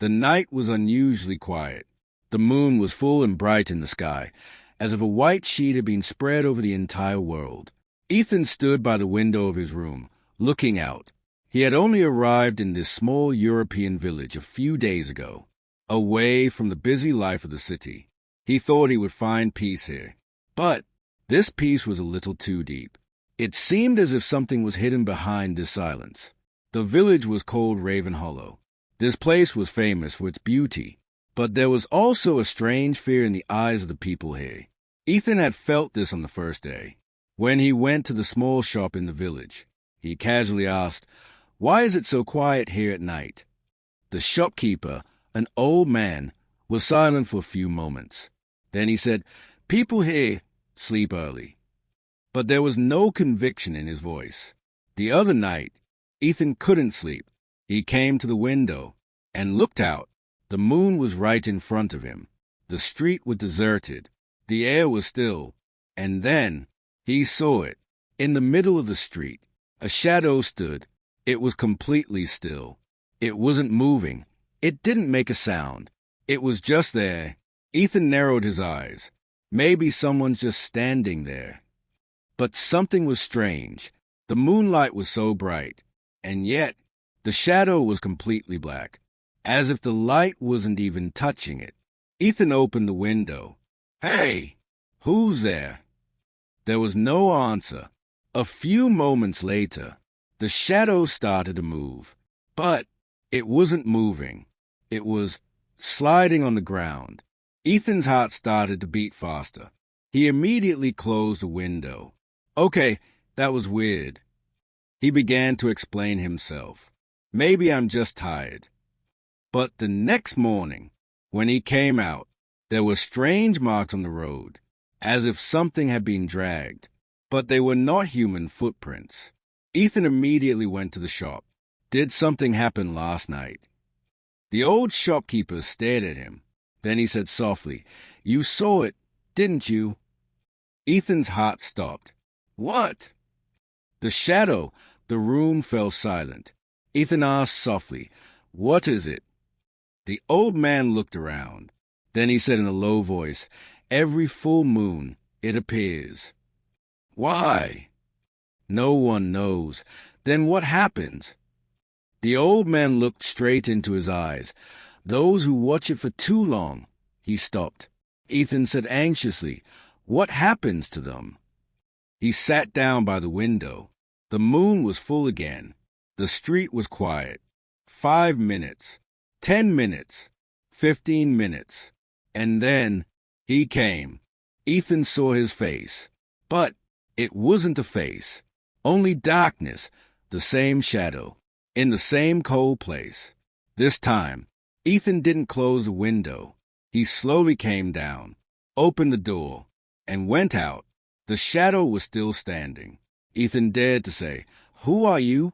The night was unusually quiet. The moon was full and bright in the sky, as if a white sheet had been spread over the entire world. Ethan stood by the window of his room, looking out. He had only arrived in this small European village a few days ago, away from the busy life of the city. He thought he would find peace here. But this peace was a little too deep. It seemed as if something was hidden behind this silence. The village was called Raven Hollow. This place was famous for its beauty, but there was also a strange fear in the eyes of the people here. Ethan had felt this on the first day. When he went to the small shop in the village, he casually asked, "Why is it so quiet here at night?" The shopkeeper, an old man, was silent for a few moments. Then he said, "People here sleep early." But there was no conviction in his voice. The other night, Ethan couldn't sleep. He came to the window and looked out. The moon was right in front of him. The street was deserted. The air was still. And then he saw it. In the middle of the street, a shadow stood. It was completely still. It wasn't moving. It didn't make a sound. It was just there. Ethan narrowed his eyes. Maybe someone's just standing there. But something was strange. The moonlight was so bright, and yet the shadow was completely black, as if the light wasn't even touching it. Ethan opened the window. "Hey, who's there?" There was no answer. A few moments later, the shadow started to move, but it wasn't moving. It was sliding on the ground. Ethan's heart started to beat faster. He immediately closed the window. "Okay, that was weird." He began to explain himself. "Maybe I'm just tired." But the next morning, when he came out, there were strange marks on the road, as if something had been dragged. But they were not human footprints. Ethan immediately went to the shop. Did something happen last night? The old shopkeeper stared at him. Then he said softly, "You saw it, didn't you?" Ethan's heart stopped. "What?" "The shadow." The room fell silent. Ethan asked softly, "What is it?" The old man looked around. Then he said in a low voice, "Every full moon it appears." "Why?" "No one knows." "Then what happens?" The old man looked straight into his eyes. "Those who watch it for too long." He stopped. Ethan said anxiously, "What happens to them?" He sat down by the window. The moon was full again. The street was quiet. 5 minutes, 10 minutes, 15 minutes. And then he came. Ethan saw his face. But it wasn't a face. Only darkness, the same shadow, in the same cold place. This time, Ethan didn't close the window. He slowly came down, opened the door, and went out. The shadow was still standing. Ethan dared to say, "Who are you?"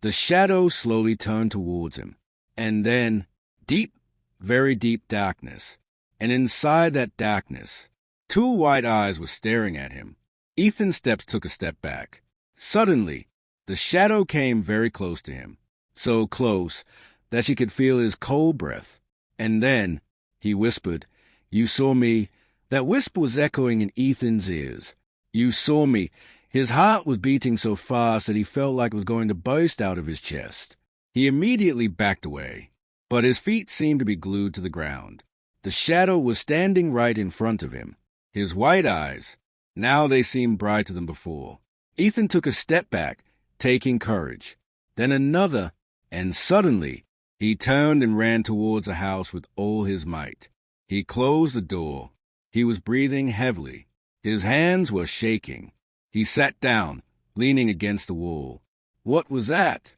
The shadow slowly turned towards him, and then deep, very deep darkness. And inside that darkness, 2 white eyes were staring at him. Ethan's steps took a step back. Suddenly, the shadow came very close to him, so close that she could feel his cold breath. And then he whispered, "You saw me." That whisper was echoing in Ethan's ears. "You saw me." His heart was beating so fast that he felt like it was going to burst out of his chest. He immediately backed away, but his feet seemed to be glued to the ground. The shadow was standing right in front of him. His white eyes, now they seemed brighter than before. Ethan took a step back, taking courage. Then another, and suddenly he turned and ran towards the house with all his might. He closed the door. He was breathing heavily. His hands were shaking. He sat down, leaning against the wall. What was that?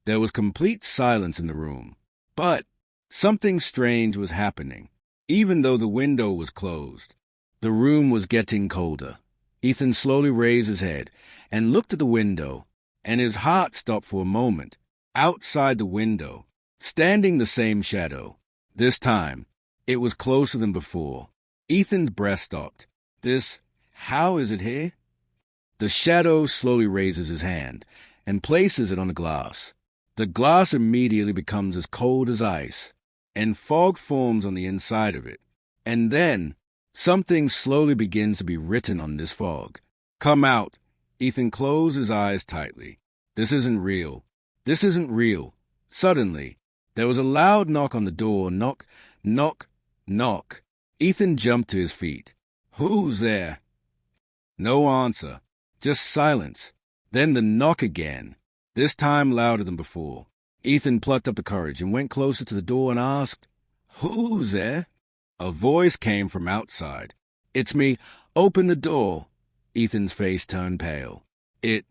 There was complete silence in the room. But something strange was happening, even though the window was closed. The room was getting colder. Ethan slowly raised his head and looked at the window, and his heart stopped for a moment. Outside the window, standing the same shadow. This time, it was closer than before. Ethan's breath stopped. How is it here? The shadow slowly raises his hand and places it on the glass. The glass immediately becomes as cold as ice, and fog forms on the inside of it. And then, something slowly begins to be written on this fog. Come out. Ethan closed his eyes tightly. This isn't real. This isn't real. Suddenly, there was a loud knock on the door. Knock, knock, knock. Ethan jumped to his feet. Who's there? No answer. Just silence. Then the knock again, this time louder than before. Ethan plucked up the courage and went closer to the door and asked, Who's there? A voice came from outside. It's me. Open the door. Ethan's face turned pale. It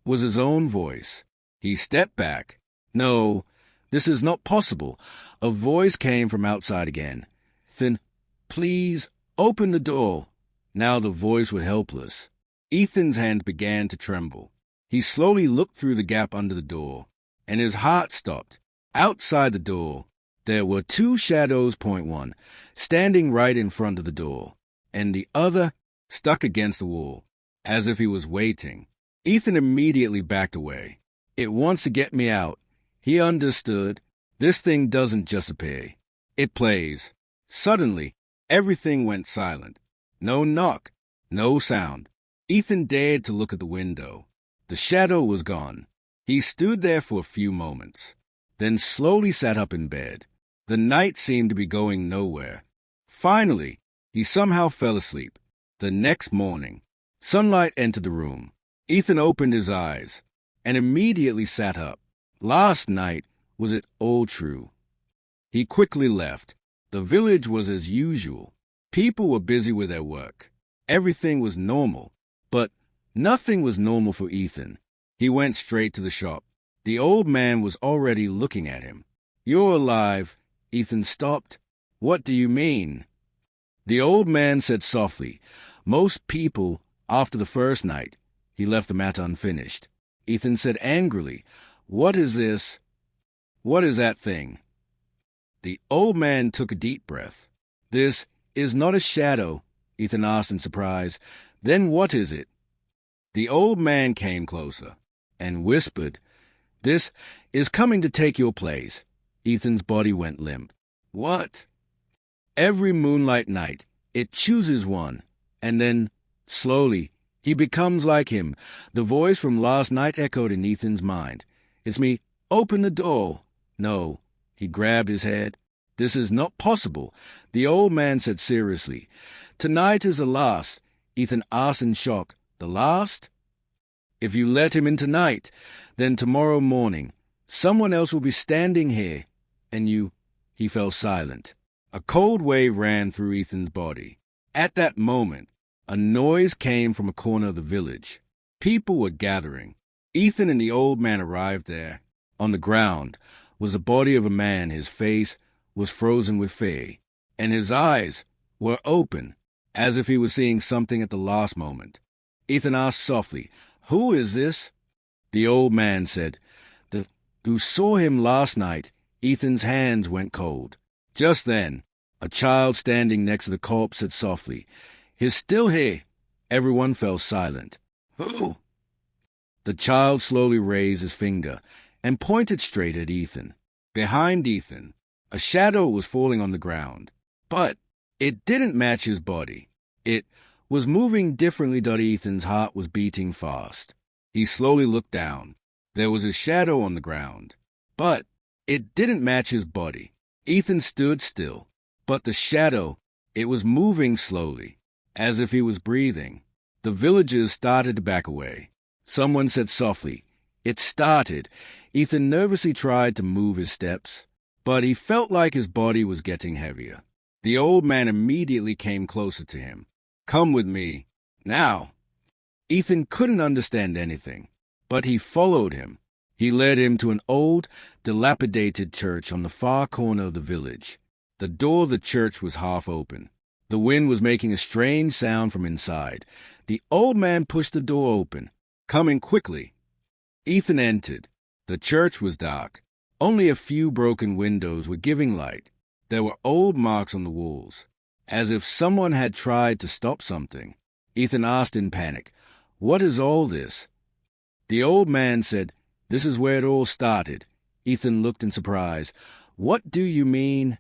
was his own voice. He stepped back. No, this is not possible. A voice came from outside again. Then, please, open the door. Now the voice was helpless. Ethan's hands began to tremble. He slowly looked through the gap under the door, and his heart stopped. Outside the door, there were two shadows, one standing right in front of the door, and the other stuck against the wall, as if he was waiting. Ethan immediately backed away. It wants to get me out. He understood. This thing doesn't just appear. It plays. Suddenly, everything went silent. No knock, no sound. Ethan dared to look at the window. The shadow was gone. He stood there for a few moments, then slowly sat up in bed. The night seemed to be going nowhere. Finally, he somehow fell asleep. The next morning, sunlight entered the room. Ethan opened his eyes and immediately sat up. Last night, was it all true? He quickly left. The village was as usual. People were busy with their work. Everything was normal, but nothing was normal for Ethan. He went straight to the shop. The old man was already looking at him. You're alive. Ethan stopped. What do you mean? The old man said softly, Most people, after the first night, he left the matter unfinished. Ethan said angrily, What is this? What is that thing? The old man took a deep breath. This is not a shadow, Ethan asked in surprise. Then what is it? The old man came closer and whispered, This is coming to take your place. Ethan's body went limp. What? Every moonlight night, it chooses one, and then, slowly, he becomes like him. The voice from last night echoed in Ethan's mind. It's me. Open the door. No. He grabbed his head. This is not possible, the old man said seriously. Tonight is the last. Ethan asked in shock. The last? If you let him in tonight, then tomorrow morning, someone else will be standing here, and you... He fell silent. A cold wave ran through Ethan's body. At that moment, a noise came from a corner of the village. People were gathering. Ethan and the old man arrived there. On the ground was the body of a man. His face was frozen with fear, and his eyes were open, as if he was seeing something at the last moment. Ethan asked softly, Who is this? The old man said, You saw him last night. Ethan's hands went cold. Just then, a child standing next to the corpse said softly, He's still here. Everyone fell silent. Who? The child slowly raised his finger and pointed straight at Ethan. Behind Ethan, a shadow was falling on the ground, but it didn't match his body. It was moving differently. Ethan's heart was beating fast. He slowly looked down. There was a shadow on the ground, but it didn't match his body. Ethan stood still, but the shadow, it was moving slowly, as if he was breathing. The villagers started to back away. Someone said softly, It started. Ethan nervously tried to move his steps, but he felt like his body was getting heavier. The old man immediately came closer to him. Come with me. Now. Ethan couldn't understand anything, but he followed him. He led him to an old, dilapidated church on the far corner of the village. The door of the church was half open. The wind was making a strange sound from inside. The old man pushed the door open, coming quickly. Ethan entered. The church was dark. Only a few broken windows were giving light. There were old marks on the walls, as if someone had tried to stop something. Ethan asked in panic, What is all this? The old man said, This is where it all started. Ethan looked in surprise. "What do you mean?"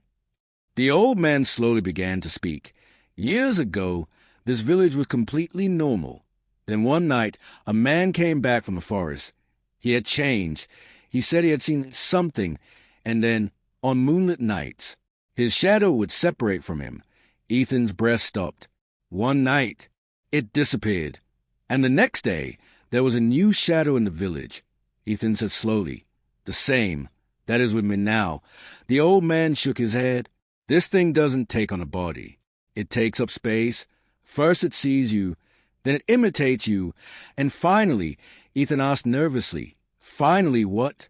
The old man slowly began to speak. "Years ago, this village was completely normal. Then one night, a man came back from the forest. He had changed. He said he had seen something, and then, on moonlit nights, his shadow would separate from him." Ethan's breath stopped. "One night, it disappeared. And the next day, there was a new shadow in the village." Ethan said slowly, "The same. That is with me now." The old man shook his head. "This thing doesn't take on a body. It takes up space. First it sees you, then it imitates you, and finally," Ethan asked nervously, "finally what?"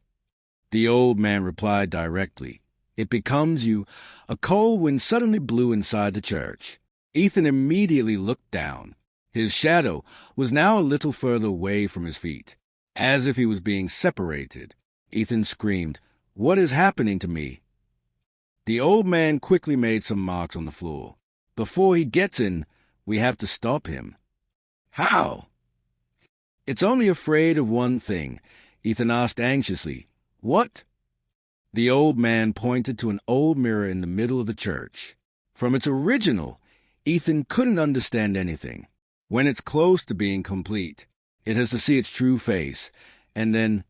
The old man replied directly, "It becomes you." A cold wind suddenly blew inside the church. Ethan immediately looked down. His shadow was now a little further away from his feet, as if he was being separated. Ethan screamed, "What is happening to me?" The old man quickly made some marks on the floor. "Before he gets in, we have to stop him." "How?" "It's only afraid of one thing," Ethan asked anxiously. "What?" The old man pointed to an old mirror in the middle of the church. From its original, Ethan couldn't understand anything. When it's close to being complete, it has to see its true face, and then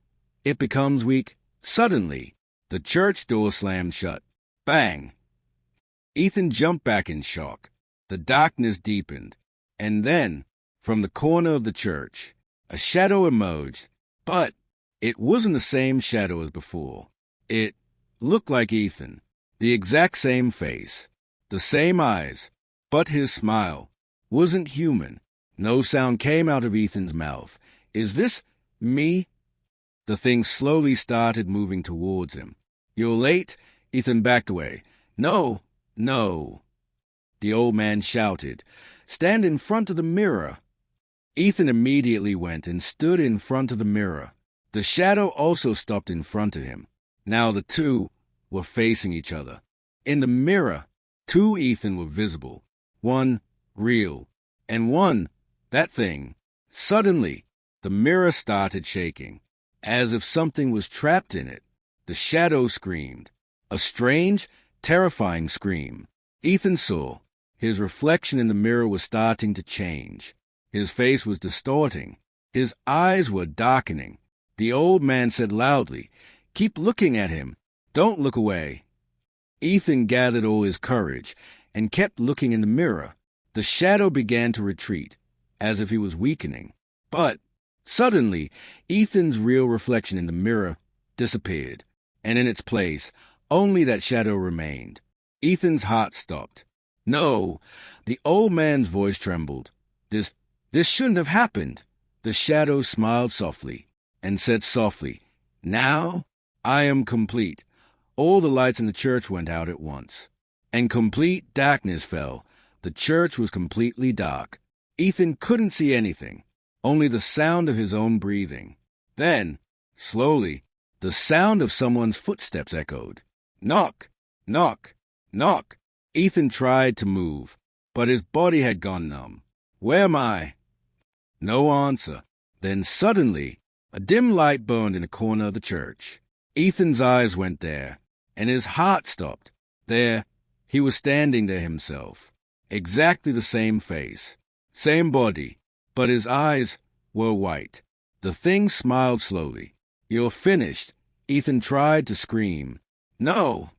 it becomes weak. Suddenly, the church door slammed shut. Bang! Ethan jumped back in shock. The darkness deepened, and then, from the corner of the church, a shadow emerged. But it wasn't the same shadow as before. It looked like Ethan, the exact same face, the same eyes, but his smile wasn't human. No sound came out of Ethan's mouth. "Is this me?" The thing slowly started moving towards him. "You're late." Ethan backed away. "No, no," the old man shouted. "Stand in front of the mirror." Ethan immediately went and stood in front of the mirror. The shadow also stopped in front of him. Now the two were facing each other. In the mirror, two Ethan were visible. One real, and one, that thing. Suddenly, the mirror started shaking, as if something was trapped in it. The shadow screamed. A strange, terrifying scream. Ethan saw. His reflection in the mirror was starting to change. His face was distorting. His eyes were darkening. The old man said loudly, "Keep looking at him. Don't look away." Ethan gathered all his courage and kept looking in the mirror. The shadow began to retreat, as if he was weakening. But suddenly, Ethan's real reflection in the mirror disappeared, and in its place, only that shadow remained. Ethan's heart stopped. "No!" The old man's voice trembled. This shouldn't have happened." The shadow smiled softly and said softly, "Now I am complete." All the lights in the church went out at once, and complete darkness fell. The church was completely dark. Ethan couldn't see anything, only the sound of his own breathing. Then, slowly, the sound of someone's footsteps echoed. Knock, knock, knock. Ethan tried to move, but his body had gone numb. "Where am I?" No answer. Then suddenly, a dim light burned in a corner of the church. Ethan's eyes went there, and his heart stopped. There, he was standing there himself. Exactly the same face, same body, but his eyes were white. The thing smiled slowly. "You're finished." Ethan tried to scream. "No!"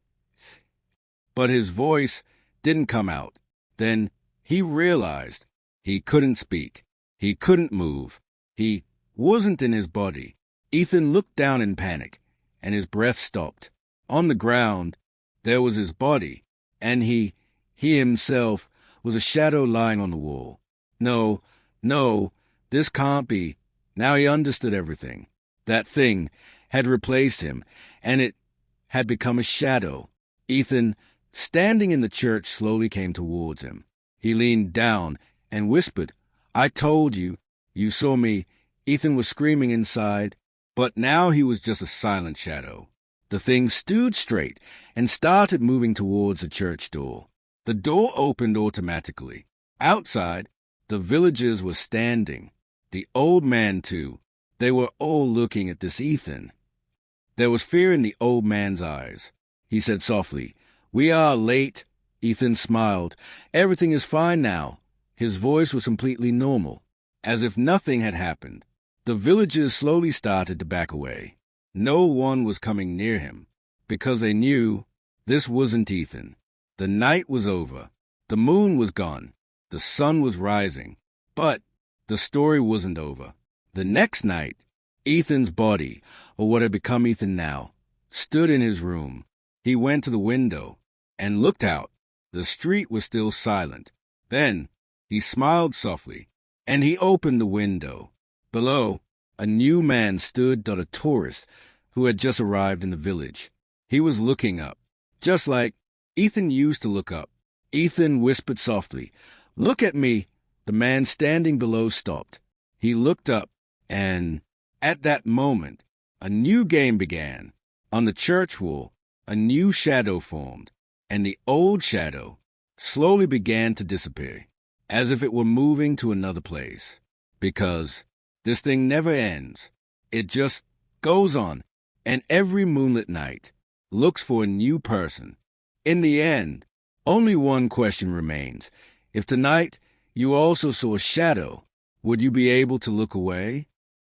But his voice didn't come out. Then he realized he couldn't speak. He couldn't move. He wasn't in his body. Ethan looked down in panic, and his breath stopped. On the ground, there was his body, and he himself was a shadow lying on the wall. No, this can't be. Now he understood everything. That thing had replaced him, and it had become a shadow. Ethan, standing in the church, slowly came towards him. He leaned down and whispered, "I told you. You saw me." Ethan was screaming inside, but now he was just a silent shadow. The thing stood straight and started moving towards the church door. The door opened automatically. Outside, the villagers were standing. The old man, too. They were all looking at this Ethan. There was fear in the old man's eyes. He said softly, "We are late." Ethan smiled. "Everything is fine now." His voice was completely normal, as if nothing had happened. The villagers slowly started to back away. No one was coming near him, because they knew this wasn't Ethan. The night was over. The moon was gone. The sun was rising. But the story wasn't over. The next night, Ethan's body, or what had become Ethan now, stood in his room. He went to the window and looked out. The street was still silent. Then he smiled softly, and he opened the window. Below, a new man stood on a tourist who had just arrived in the village. He was looking up, just like Ethan used to look up. Ethan whispered softly, "Look at me." The man standing below stopped. He looked up, and at that moment, a new game began. On the church wall, a new shadow formed, and the old shadow slowly began to disappear, as if it were moving to another place. Because this thing never ends. It just goes on, and every moonlit night looks for a new person. In the end, only one question remains. If tonight you also saw a shadow, would you be able to look away?